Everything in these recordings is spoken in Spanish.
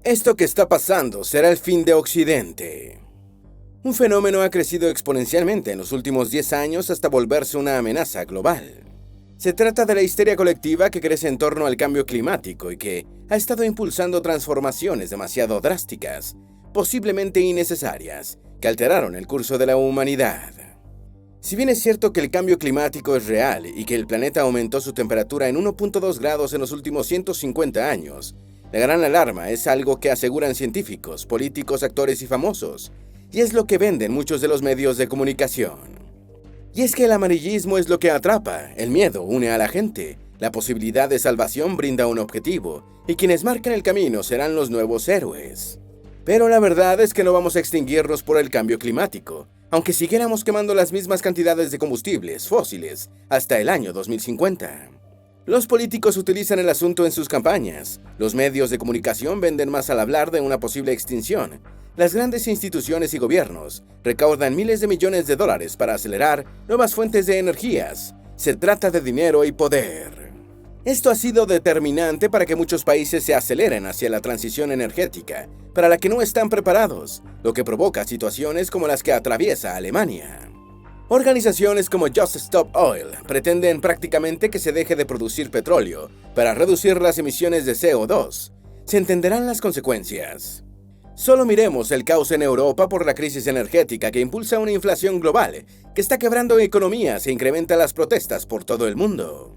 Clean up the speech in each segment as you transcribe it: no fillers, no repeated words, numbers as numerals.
Esto que está pasando será el fin de Occidente. Un fenómeno ha crecido exponencialmente en los últimos 10 años hasta volverse una amenaza global. Se trata de la histeria colectiva que crece en torno al cambio climático y que ha estado impulsando transformaciones demasiado drásticas, posiblemente innecesarias, que alteraron el curso de la humanidad. Si bien es cierto que el cambio climático es real y que el planeta aumentó su temperatura en 1.2 grados en los últimos 150 años, la gran alarma es algo que aseguran científicos, políticos, actores y famosos, y es lo que venden muchos de los medios de comunicación. Y es que el amarillismo es lo que atrapa, el miedo une a la gente, la posibilidad de salvación brinda un objetivo, y quienes marcan el camino serán los nuevos héroes. Pero la verdad es que no vamos a extinguirnos por el cambio climático, aunque siguiéramos quemando las mismas cantidades de combustibles fósiles hasta el año 2050. Los políticos utilizan el asunto en sus campañas, los medios de comunicación venden más al hablar de una posible extinción, las grandes instituciones y gobiernos recaudan miles de millones de dólares para acelerar nuevas fuentes de energías. Se trata de dinero y poder. Esto ha sido determinante para que muchos países se aceleren hacia la transición energética, para la que no están preparados, lo que provoca situaciones como las que atraviesa Alemania. Organizaciones como Just Stop Oil pretenden prácticamente que se deje de producir petróleo para reducir las emisiones de CO2. Se entenderán las consecuencias. Solo miremos el caos en Europa por la crisis energética que impulsa una inflación global que está quebrando economías e incrementa las protestas por todo el mundo.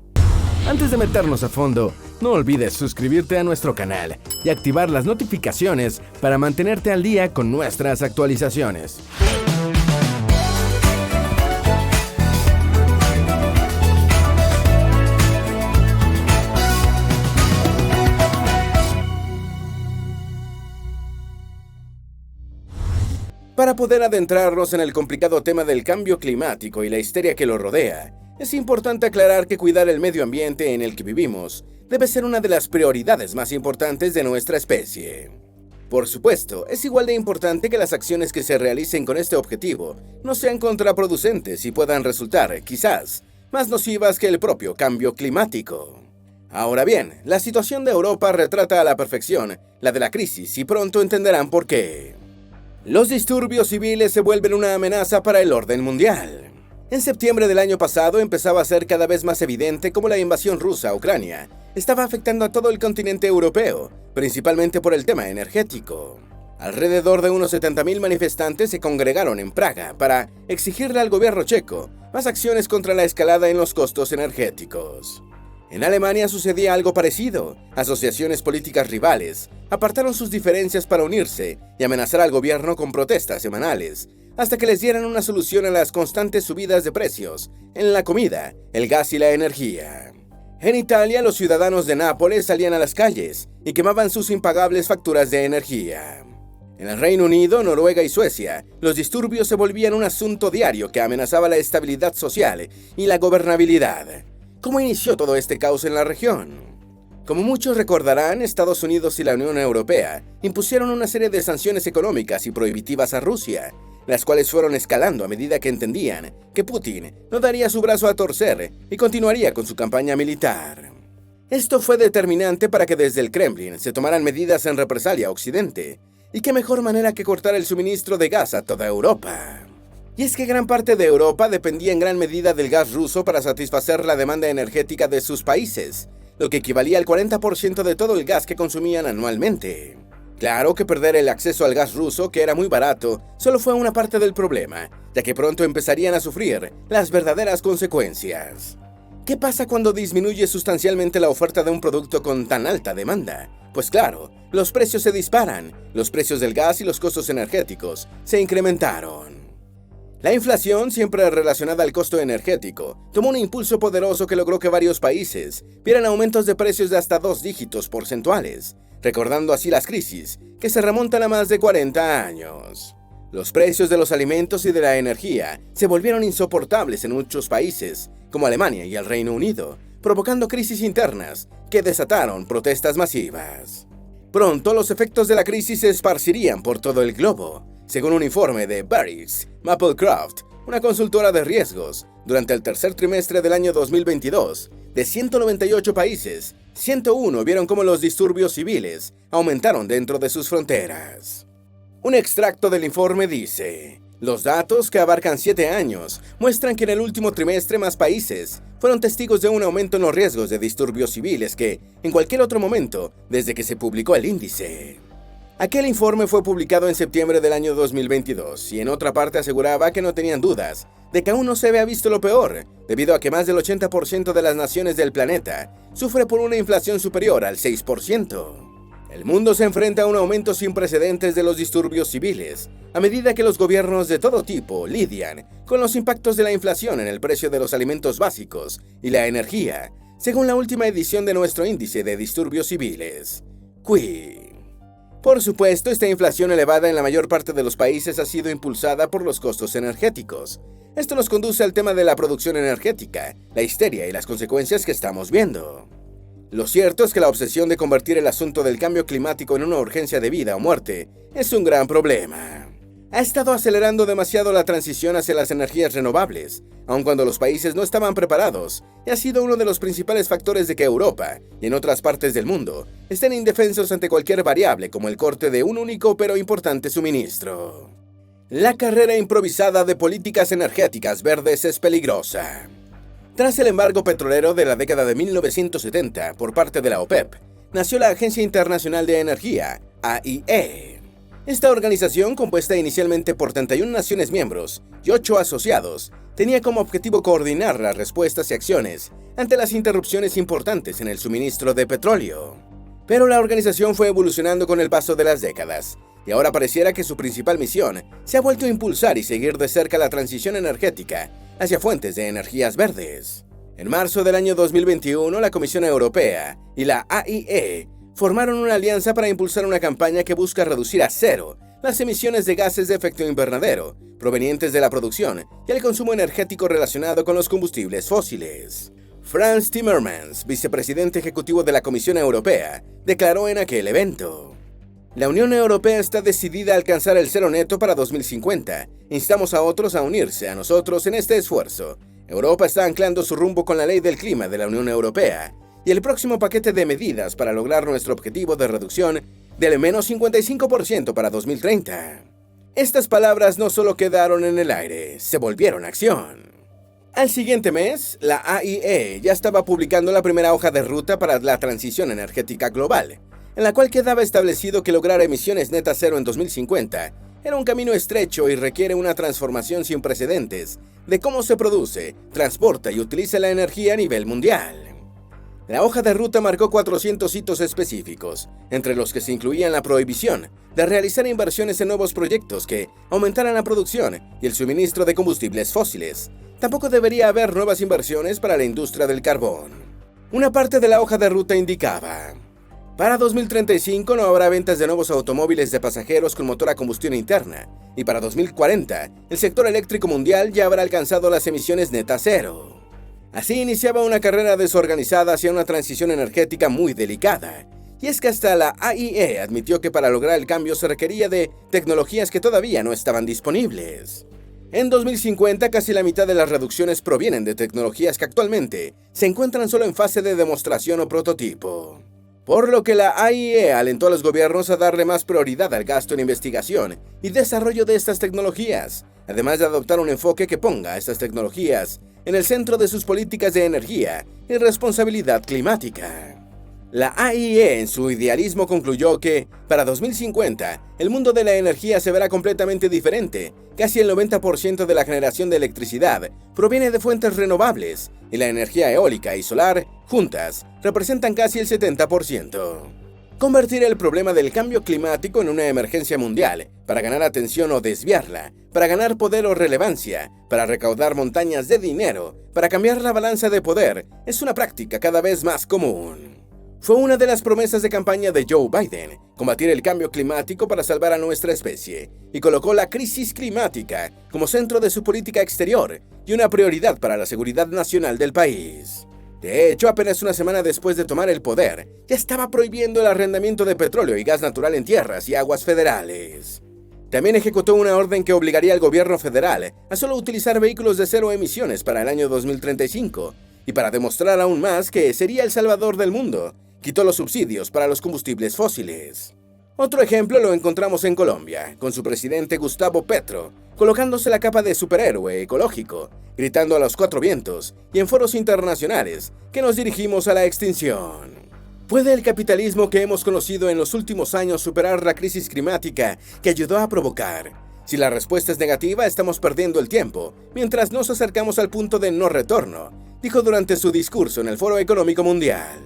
Antes de meternos a fondo, no olvides suscribirte a nuestro canal y activar las notificaciones para mantenerte al día con nuestras actualizaciones. Para poder adentrarnos en el complicado tema del cambio climático y la histeria que lo rodea, es importante aclarar que cuidar el medio ambiente en el que vivimos debe ser una de las prioridades más importantes de nuestra especie. Por supuesto, es igual de importante que las acciones que se realicen con este objetivo no sean contraproducentes y puedan resultar, quizás, más nocivas que el propio cambio climático. Ahora bien, la situación de Europa retrata a la perfección la de la crisis y pronto entenderán por qué. Los disturbios civiles se vuelven una amenaza para el orden mundial. En septiembre del año pasado empezaba a ser cada vez más evidente cómo la invasión rusa a Ucrania estaba afectando a todo el continente europeo, principalmente por el tema energético. Alrededor de unos 70.000 manifestantes se congregaron en Praga para exigirle al gobierno checo más acciones contra la escalada en los costos energéticos. En Alemania sucedía algo parecido. Asociaciones políticas rivales apartaron sus diferencias para unirse y amenazar al gobierno con protestas semanales, hasta que les dieran una solución a las constantes subidas de precios en la comida, el gas y la energía. En Italia, los ciudadanos de Nápoles salían a las calles y quemaban sus impagables facturas de energía. En el Reino Unido, Noruega y Suecia, los disturbios se volvían un asunto diario que amenazaba la estabilidad social y la gobernabilidad. ¿Cómo inició todo este caos en la región? Como muchos recordarán, Estados Unidos y la Unión Europea impusieron una serie de sanciones económicas y prohibitivas a Rusia, las cuales fueron escalando a medida que entendían que Putin no daría su brazo a torcer y continuaría con su campaña militar. Esto fue determinante para que desde el Kremlin se tomaran medidas en represalia a Occidente, y qué mejor manera que cortar el suministro de gas a toda Europa. Y es que gran parte de Europa dependía en gran medida del gas ruso para satisfacer la demanda energética de sus países, lo que equivalía al 40% de todo el gas que consumían anualmente. Claro que perder el acceso al gas ruso, que era muy barato, solo fue una parte del problema, ya que pronto empezarían a sufrir las verdaderas consecuencias. ¿Qué pasa cuando disminuye sustancialmente la oferta de un producto con tan alta demanda? Pues claro, los precios se disparan, los precios del gas y los costos energéticos se incrementaron. La inflación, siempre relacionada al costo energético, tomó un impulso poderoso que logró que varios países vieran aumentos de precios de hasta 2 dígitos porcentuales, recordando así las crisis que se remontan a más de 40 años. Los precios de los alimentos y de la energía se volvieron insoportables en muchos países, como Alemania y el Reino Unido, provocando crisis internas que desataron protestas masivas. Pronto los efectos de la crisis se esparcirían por todo el globo. Según un informe de Barings Maplecroft, una consultora de riesgos, durante el tercer trimestre del año 2022, de 198 países, 101 vieron cómo los disturbios civiles aumentaron dentro de sus fronteras. Un extracto del informe dice: los datos, que abarcan 7 años, muestran que en el último trimestre más países fueron testigos de un aumento en los riesgos de disturbios civiles que en cualquier otro momento desde que se publicó el índice. Aquel informe fue publicado en septiembre del año 2022 y en otra parte aseguraba que no tenían dudas de que aún no se había visto lo peor, debido a que más del 80% de las naciones del planeta sufre por una inflación superior al 6%. El mundo se enfrenta a un aumento sin precedentes de los disturbios civiles, a medida que los gobiernos de todo tipo lidian con los impactos de la inflación en el precio de los alimentos básicos y la energía, según la última edición de nuestro índice de disturbios civiles, QI. Por supuesto, esta inflación elevada en la mayor parte de los países ha sido impulsada por los costos energéticos. Esto nos conduce al tema de la producción energética, la histeria y las consecuencias que estamos viendo. Lo cierto es que la obsesión de convertir el asunto del cambio climático en una urgencia de vida o muerte es un gran problema. Ha estado acelerando demasiado la transición hacia las energías renovables, aun cuando los países no estaban preparados, y ha sido uno de los principales factores de que Europa, y en otras partes del mundo, estén indefensos ante cualquier variable como el corte de un único pero importante suministro. La carrera improvisada de políticas energéticas verdes es peligrosa. Tras el embargo petrolero de la década de 1970 por parte de la OPEP, nació la Agencia Internacional de Energía, AIE. Esta organización, compuesta inicialmente por 31 naciones miembros y 8 asociados, tenía como objetivo coordinar las respuestas y acciones ante las interrupciones importantes en el suministro de petróleo. Pero la organización fue evolucionando con el paso de las décadas, y ahora pareciera que su principal misión se ha vuelto a impulsar y seguir de cerca la transición energética hacia fuentes de energías verdes. En marzo del año 2021, la Comisión Europea y la AIE formaron una alianza para impulsar una campaña que busca reducir a cero las emisiones de gases de efecto invernadero provenientes de la producción y el consumo energético relacionado con los combustibles fósiles. Frans Timmermans, vicepresidente ejecutivo de la Comisión Europea, declaró en aquel evento: la Unión Europea está decidida a alcanzar el cero neto para 2050. Instamos a otros a unirse a nosotros en este esfuerzo. Europa está anclando su rumbo con la Ley del Clima de la Unión Europea y el próximo paquete de medidas para lograr nuestro objetivo de reducción del menos 55% para 2030. Estas palabras no solo quedaron en el aire, se volvieron acción. Al siguiente mes, la AIE ya estaba publicando la primera hoja de ruta para la transición energética global, en la cual quedaba establecido que lograr emisiones netas cero en 2050 era un camino estrecho y requiere una transformación sin precedentes de cómo se produce, transporta y utiliza la energía a nivel mundial. La hoja de ruta marcó 400 hitos específicos, entre los que se incluían la prohibición de realizar inversiones en nuevos proyectos que aumentaran la producción y el suministro de combustibles fósiles. Tampoco debería haber nuevas inversiones para la industria del carbón. Una parte de la hoja de ruta indicaba: para 2035 no habrá ventas de nuevos automóviles de pasajeros con motor a combustión interna, y para 2040 el sector eléctrico mundial ya habrá alcanzado las emisiones netas cero. Así iniciaba una carrera desorganizada hacia una transición energética muy delicada. Y es que hasta la AIE admitió que para lograr el cambio se requería de tecnologías que todavía no estaban disponibles. En 2050, casi la mitad de las reducciones provienen de tecnologías que actualmente se encuentran solo en fase de demostración o prototipo. Por lo que la AIE alentó a los gobiernos a darle más prioridad al gasto en investigación y desarrollo de estas tecnologías, además de adoptar un enfoque que ponga a estas tecnologías en el centro de sus políticas de energía y responsabilidad climática. La AIE en su idealismo concluyó que, para 2050, el mundo de la energía se verá completamente diferente. Casi el 90% de la generación de electricidad proviene de fuentes renovables, y la energía eólica y solar, juntas, representan casi el 70%. Convertir el problema del cambio climático en una emergencia mundial, para ganar atención o desviarla, para ganar poder o relevancia, para recaudar montañas de dinero, para cambiar la balanza de poder, es una práctica cada vez más común. Fue una de las promesas de campaña de Joe Biden, combatir el cambio climático para salvar a nuestra especie, y colocó la crisis climática como centro de su política exterior y una prioridad para la seguridad nacional del país. De hecho, apenas una semana después de tomar el poder, ya estaba prohibiendo el arrendamiento de petróleo y gas natural en tierras y aguas federales. También ejecutó una orden que obligaría al gobierno federal a solo utilizar vehículos de cero emisiones para el año 2035, Y para demostrar aún más que sería el salvador del mundo, quitó los subsidios para los combustibles fósiles. Otro ejemplo lo encontramos en Colombia, con su presidente Gustavo Petro, colocándose la capa de superhéroe ecológico, gritando a los cuatro vientos y en foros internacionales que nos dirigimos a la extinción. ¿Puede el capitalismo que hemos conocido en los últimos años superar la crisis climática que ayudó a provocar? Si la respuesta es negativa, estamos perdiendo el tiempo, mientras nos acercamos al punto de no retorno, dijo durante su discurso en el Foro Económico Mundial.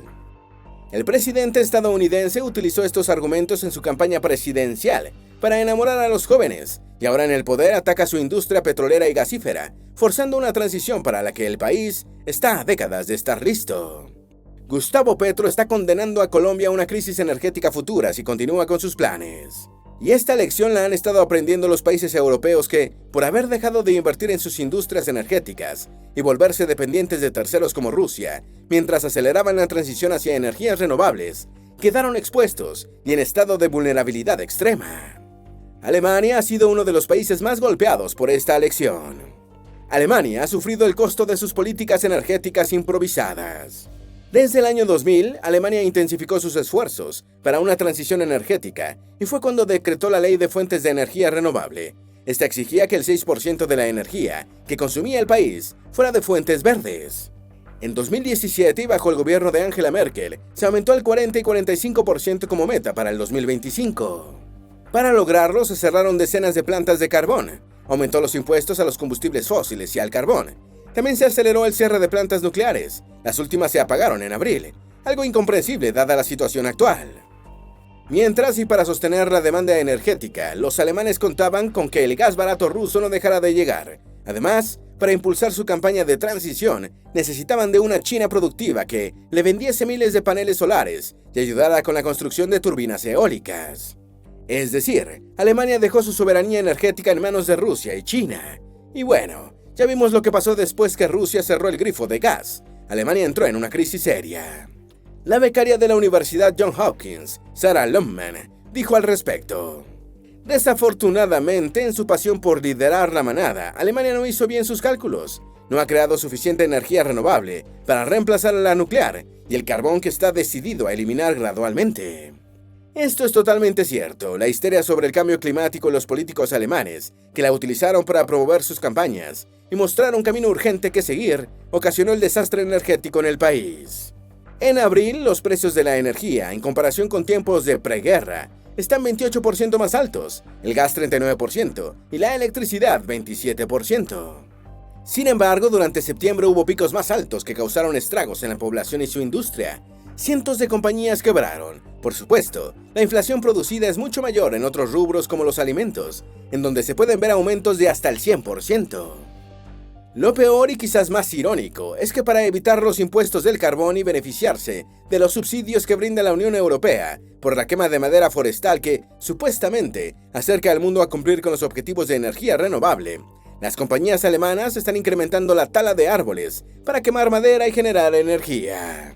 El presidente estadounidense utilizó estos argumentos en su campaña presidencial para enamorar a los jóvenes, y ahora en el poder ataca su industria petrolera y gasífera, forzando una transición para la que el país está a décadas de estar listo. Gustavo Petro está condenando a Colombia a una crisis energética futura si continúa con sus planes. Y esta lección la han estado aprendiendo los países europeos que, por haber dejado de invertir en sus industrias energéticas y volverse dependientes de terceros como Rusia, mientras aceleraban la transición hacia energías renovables, quedaron expuestos y en estado de vulnerabilidad extrema. Alemania ha sido uno de los países más golpeados por esta lección. Alemania ha sufrido el costo de sus políticas energéticas improvisadas. Desde el año 2000, Alemania intensificó sus esfuerzos para una transición energética y fue cuando decretó la Ley de Fuentes de Energía Renovable. Esta exigía que el 6% de la energía que consumía el país fuera de fuentes verdes. En 2017, y bajo el gobierno de Angela Merkel, se aumentó al 40 y 45% como meta para el 2025. Para lograrlo, se cerraron decenas de plantas de carbón, aumentó los impuestos a los combustibles fósiles y al carbón. También se aceleró el cierre de plantas nucleares. Las últimas se apagaron en abril, algo incomprensible dada la situación actual. Mientras, y para sostener la demanda energética, los alemanes contaban con que el gas barato ruso no dejara de llegar. Además, para impulsar su campaña de transición, necesitaban de una China productiva que le vendiese miles de paneles solares y ayudara con la construcción de turbinas eólicas. Es decir, Alemania dejó su soberanía energética en manos de Rusia y China. Y bueno, ya vimos lo que pasó después que Rusia cerró el grifo de gas. Alemania entró en una crisis seria. La becaria de la Universidad Johns Hopkins, Sarah Lohmann, dijo al respecto: desafortunadamente, en su pasión por liderar la manada, Alemania no hizo bien sus cálculos. No ha creado suficiente energía renovable para reemplazar a la nuclear y el carbón que está decidido a eliminar gradualmente. Esto es totalmente cierto. La histeria sobre el cambio climático y los políticos alemanes, que la utilizaron para promover sus campañas y mostrar un camino urgente que seguir, ocasionó el desastre energético en el país. En abril, los precios de la energía, en comparación con tiempos de preguerra, están 28% más altos, el gas 39% y la electricidad 27%. Sin embargo, durante septiembre hubo picos más altos que causaron estragos en la población y su industria. Cientos de compañías quebraron. Por supuesto, la inflación producida es mucho mayor en otros rubros como los alimentos, en donde se pueden ver aumentos de hasta el 100%. Lo peor y quizás más irónico es que para evitar los impuestos del carbón y beneficiarse de los subsidios que brinda la Unión Europea por la quema de madera forestal que, supuestamente, acerca al mundo a cumplir con los objetivos de energía renovable, las compañías alemanas están incrementando la tala de árboles para quemar madera y generar energía.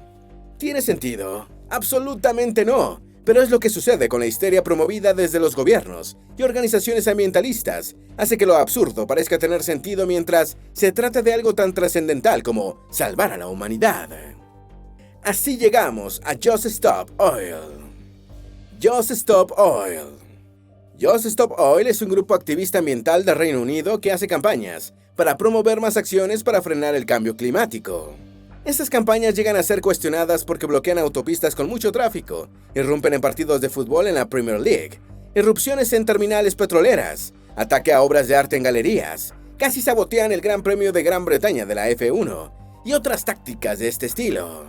¿Tiene sentido? Absolutamente no, pero es lo que sucede con la histeria promovida desde los gobiernos y organizaciones ambientalistas. Hace que lo absurdo parezca tener sentido mientras se trata de algo tan trascendental como salvar a la humanidad. Así llegamos a Just Stop Oil. Just Stop Oil. Just Stop Oil es un grupo activista ambiental del Reino Unido que hace campañas para promover más acciones para frenar el cambio climático. Estas campañas llegan a ser cuestionadas porque bloquean autopistas con mucho tráfico, irrumpen en partidos de fútbol en la Premier League, irrupciones en terminales petroleras, ataque a obras de arte en galerías, casi sabotean el Gran Premio de Gran Bretaña de la F1 y otras tácticas de este estilo.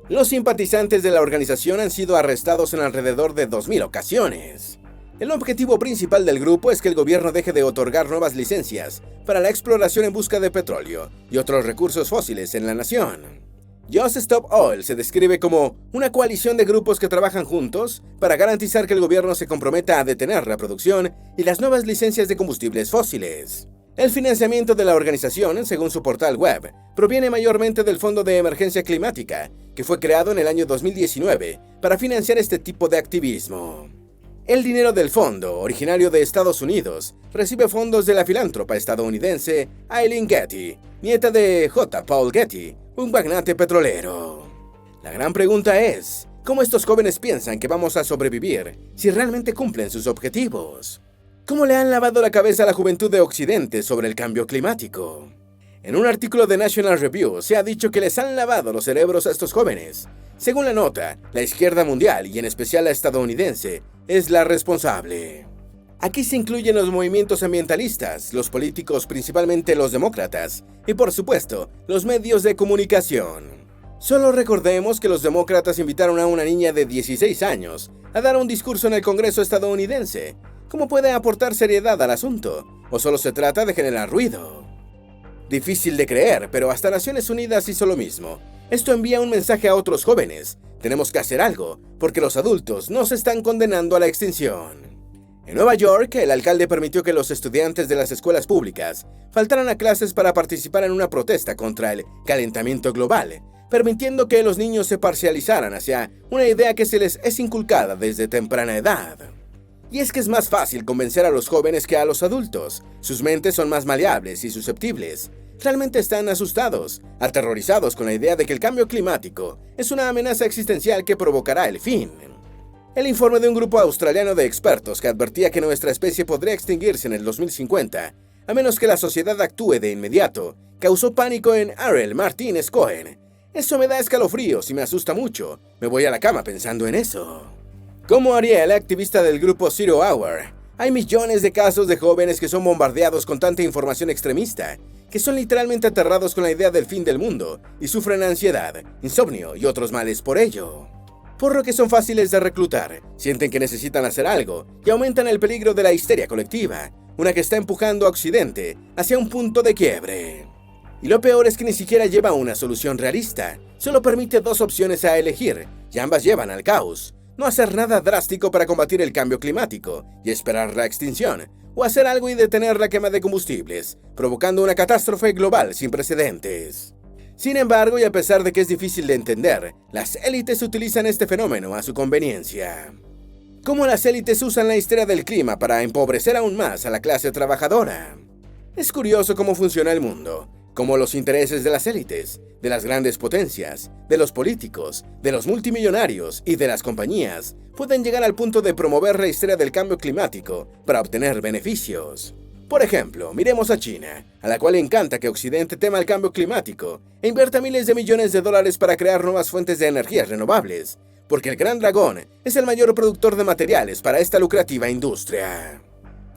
Los simpatizantes de la organización han sido arrestados en alrededor de 2.000 ocasiones. El objetivo principal del grupo es que el gobierno deje de otorgar nuevas licencias para la exploración en busca de petróleo y otros recursos fósiles en la nación. Just Stop Oil se describe como una coalición de grupos que trabajan juntos para garantizar que el gobierno se comprometa a detener la producción y las nuevas licencias de combustibles fósiles. El financiamiento de la organización, según su portal web, proviene mayormente del Fondo de Emergencia Climática, que fue creado en el año 2019 para financiar este tipo de activismo. El dinero del fondo, originario de Estados Unidos, recibe fondos de la filántropa estadounidense Eileen Getty, nieta de J. Paul Getty, un magnate petrolero. La gran pregunta es, ¿cómo estos jóvenes piensan que vamos a sobrevivir si realmente cumplen sus objetivos? ¿Cómo le han lavado la cabeza a la juventud de Occidente sobre el cambio climático? En un artículo de National Review se ha dicho que les han lavado los cerebros a estos jóvenes. Según la nota, la izquierda mundial, y en especial la estadounidense, es la responsable. Aquí se incluyen los movimientos ambientalistas, los políticos, principalmente los demócratas, y por supuesto, los medios de comunicación. Solo recordemos que los demócratas invitaron a una niña de 16 años a dar un discurso en el Congreso estadounidense. ¿Cómo puede aportar seriedad al asunto? ¿O solo se trata de generar ruido? Difícil de creer, pero hasta Naciones Unidas hizo lo mismo. Esto envía un mensaje a otros jóvenes. Tenemos que hacer algo, porque los adultos nos están condenando a la extinción. En Nueva York, el alcalde permitió que los estudiantes de las escuelas públicas faltaran a clases para participar en una protesta contra el calentamiento global, permitiendo que los niños se parcializaran hacia una idea que se les es inculcada desde temprana edad. Y es que es más fácil convencer a los jóvenes que a los adultos. Sus mentes son más maleables y susceptibles. Realmente están asustados, aterrorizados con la idea de que el cambio climático es una amenaza existencial que provocará el fin. El informe de un grupo australiano de expertos que advertía que nuestra especie podría extinguirse en el 2050, a menos que la sociedad actúe de inmediato, causó pánico en Ariel Martínez Cohen. Eso me da escalofríos y me asusta mucho. Me voy a la cama pensando en eso. Como Ariel, activista del grupo Zero Hour, hay millones de casos de jóvenes que son bombardeados con tanta información extremista, que son literalmente aterrados con la idea del fin del mundo y sufren ansiedad, insomnio y otros males por ello. Por lo que son fáciles de reclutar, sienten que necesitan hacer algo y aumentan el peligro de la histeria colectiva, una que está empujando a Occidente hacia un punto de quiebre. Y lo peor es que ni siquiera lleva una solución realista, solo permite dos opciones a elegir, y ambas llevan al caos. No hacer nada drástico para combatir el cambio climático y esperar la extinción, o hacer algo y detener la quema de combustibles, provocando una catástrofe global sin precedentes. Sin embargo, y a pesar de que es difícil de entender, las élites utilizan este fenómeno a su conveniencia. ¿Cómo las élites usan la histeria del clima para empobrecer aún más a la clase trabajadora? Es curioso cómo funciona el mundo, cómo los intereses de las élites, de las grandes potencias, de los políticos, de los multimillonarios y de las compañías pueden llegar al punto de promover la histeria del cambio climático para obtener beneficios. Por ejemplo, miremos a China, a la cual le encanta que Occidente tema el cambio climático e invierta miles de millones de dólares para crear nuevas fuentes de energías renovables, porque el Gran Dragón es el mayor productor de materiales para esta lucrativa industria.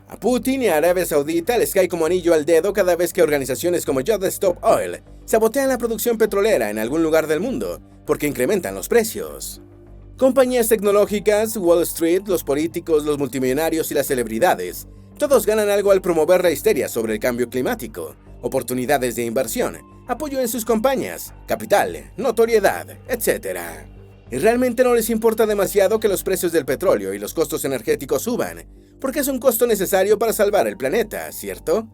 A Putin y a Arabia Saudita les cae como anillo al dedo cada vez que organizaciones como Just Stop Oil sabotean la producción petrolera en algún lugar del mundo, porque incrementan los precios. Compañías tecnológicas, Wall Street, los políticos, los multimillonarios y las celebridades, todos ganan algo al promover la histeria sobre el cambio climático, oportunidades de inversión, apoyo en sus campañas, capital, notoriedad, etc. Y realmente no les importa demasiado que los precios del petróleo y los costos energéticos suban, porque es un costo necesario para salvar el planeta, ¿cierto?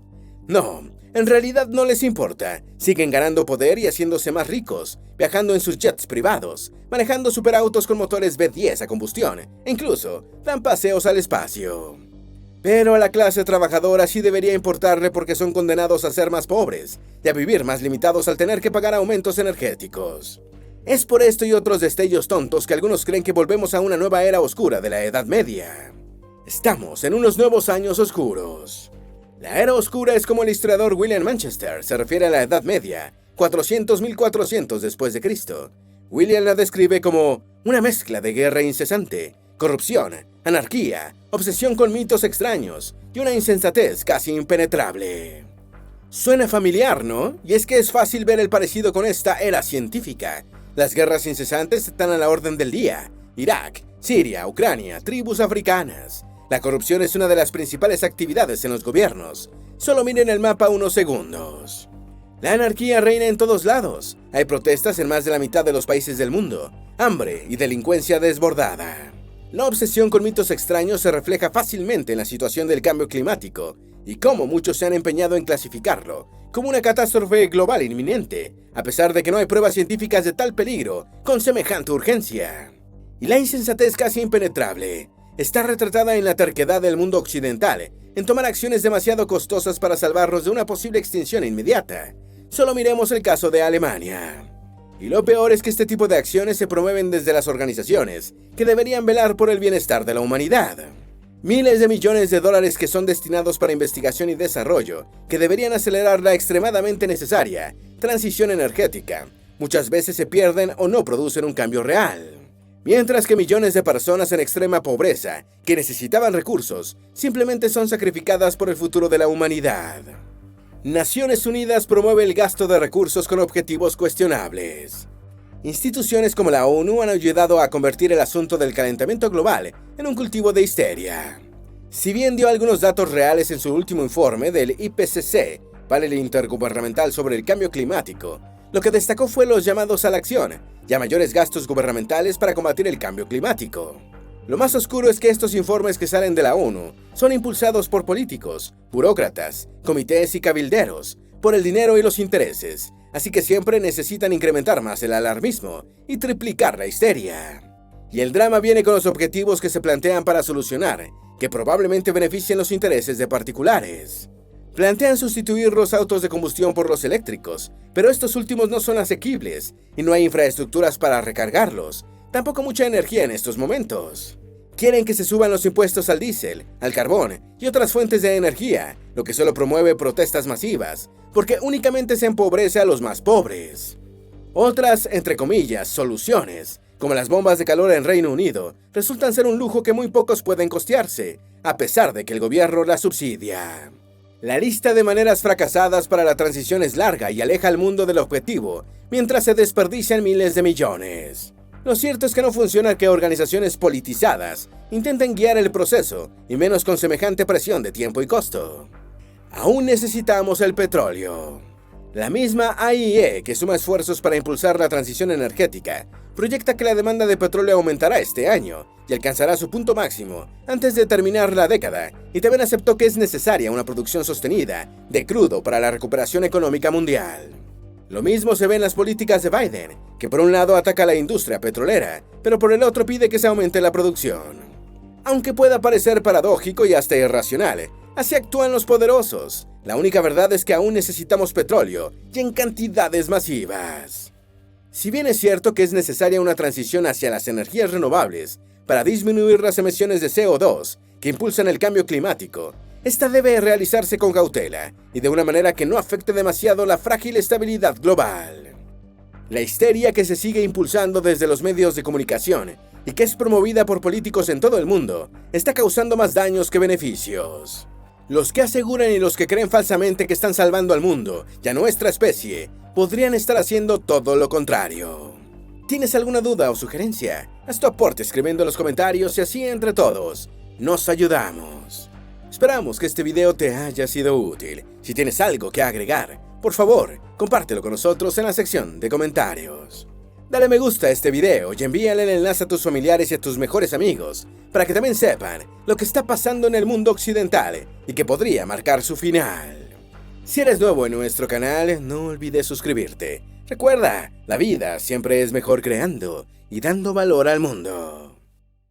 No, en realidad no les importa. Siguen ganando poder y haciéndose más ricos, viajando en sus jets privados, manejando superautos con motores V10 a combustión, e incluso dan paseos al espacio. Pero a la clase trabajadora sí debería importarle porque son condenados a ser más pobres y a vivir más limitados al tener que pagar aumentos energéticos. Es por esto y otros destellos tontos que algunos creen que volvemos a una nueva era oscura de la Edad Media. Estamos en unos nuevos años oscuros. La era oscura es como el historiador William Manchester se refiere a la Edad Media, 400-1400 después de Cristo. William la describe como una mezcla de guerra incesante, corrupción, anarquía, obsesión con mitos extraños y una insensatez casi impenetrable. Suena familiar, ¿no? Y es que es fácil ver el parecido con esta era científica. Las guerras incesantes están a la orden del día. Irak, Siria, Ucrania, tribus africanas. La corrupción es una de las principales actividades en los gobiernos. Solo miren el mapa unos segundos. La anarquía reina en todos lados. Hay protestas en más de la mitad de los países del mundo. Hambre y delincuencia desbordada. La obsesión con mitos extraños se refleja fácilmente en la situación del cambio climático y cómo muchos se han empeñado en clasificarlo como una catástrofe global inminente, a pesar de que no hay pruebas científicas de tal peligro con semejante urgencia. Y la insensatez casi impenetrable está retratada en la terquedad del mundo occidental en tomar acciones demasiado costosas para salvarnos de una posible extinción inmediata. Solo miremos el caso de Alemania. Y lo peor es que este tipo de acciones se promueven desde las organizaciones que deberían velar por el bienestar de la humanidad. Miles de millones de dólares que son destinados para investigación y desarrollo, que deberían acelerar la extremadamente necesaria transición energética, muchas veces se pierden o no producen un cambio real. Mientras que millones de personas en extrema pobreza, que necesitaban recursos, simplemente son sacrificadas por el futuro de la humanidad. Naciones Unidas promueve el gasto de recursos con objetivos cuestionables. Instituciones como la ONU han ayudado a convertir el asunto del calentamiento global en un cultivo de histeria. Si bien dio algunos datos reales en su último informe del IPCC, Panel Intergubernamental sobre el Cambio Climático, lo que destacó fue los llamados a la acción y a mayores gastos gubernamentales para combatir el cambio climático. Lo más oscuro es que estos informes que salen de la ONU son impulsados por políticos, burócratas, comités y cabilderos, por el dinero y los intereses, así que siempre necesitan incrementar más el alarmismo y triplicar la histeria. Y el drama viene con los objetivos que se plantean para solucionar, que probablemente beneficien los intereses de particulares. Plantean sustituir los autos de combustión por los eléctricos, pero estos últimos no son asequibles y no hay infraestructuras para recargarlos, tampoco mucha energía en estos momentos. Quieren que se suban los impuestos al diésel, al carbón y otras fuentes de energía, lo que solo promueve protestas masivas, porque únicamente se empobrece a los más pobres. Otras, entre comillas, soluciones, como las bombas de calor en Reino Unido, resultan ser un lujo que muy pocos pueden costearse, a pesar de que el gobierno las subsidia. La lista de maneras fracasadas para la transición es larga y aleja al mundo del objetivo, mientras se desperdician miles de millones. Lo cierto es que no funciona que organizaciones politizadas intenten guiar el proceso, y menos con semejante presión de tiempo y costo. Aún necesitamos el petróleo. La misma AIE, que suma esfuerzos para impulsar la transición energética, proyecta que la demanda de petróleo aumentará este año y alcanzará su punto máximo antes de terminar la década, y también aceptó que es necesaria una producción sostenida de crudo para la recuperación económica mundial. Lo mismo se ve en las políticas de Biden, que por un lado ataca a la industria petrolera, pero por el otro pide que se aumente la producción. Aunque pueda parecer paradójico y hasta irracional, así actúan los poderosos. La única verdad es que aún necesitamos petróleo y en cantidades masivas. Si bien es cierto que es necesaria una transición hacia las energías renovables para disminuir las emisiones de CO2 que impulsan el cambio climático, esta debe realizarse con cautela y de una manera que no afecte demasiado la frágil estabilidad global. La histeria que se sigue impulsando desde los medios de comunicación y que es promovida por políticos en todo el mundo está causando más daños que beneficios. Los que aseguran y los que creen falsamente que están salvando al mundo y a nuestra especie podrían estar haciendo todo lo contrario. ¿Tienes alguna duda o sugerencia? Haz tu aporte escribiendo en los comentarios y así entre todos nos ayudamos. Esperamos que este video te haya sido útil. Si tienes algo que agregar, por favor, compártelo con nosotros en la sección de comentarios. Dale me gusta a este video y envíale el enlace a tus familiares y a tus mejores amigos para que también sepan lo que está pasando en el mundo occidental y que podría marcar su final. Si eres nuevo en nuestro canal, no olvides suscribirte. Recuerda, la vida siempre es mejor creando y dando valor al mundo.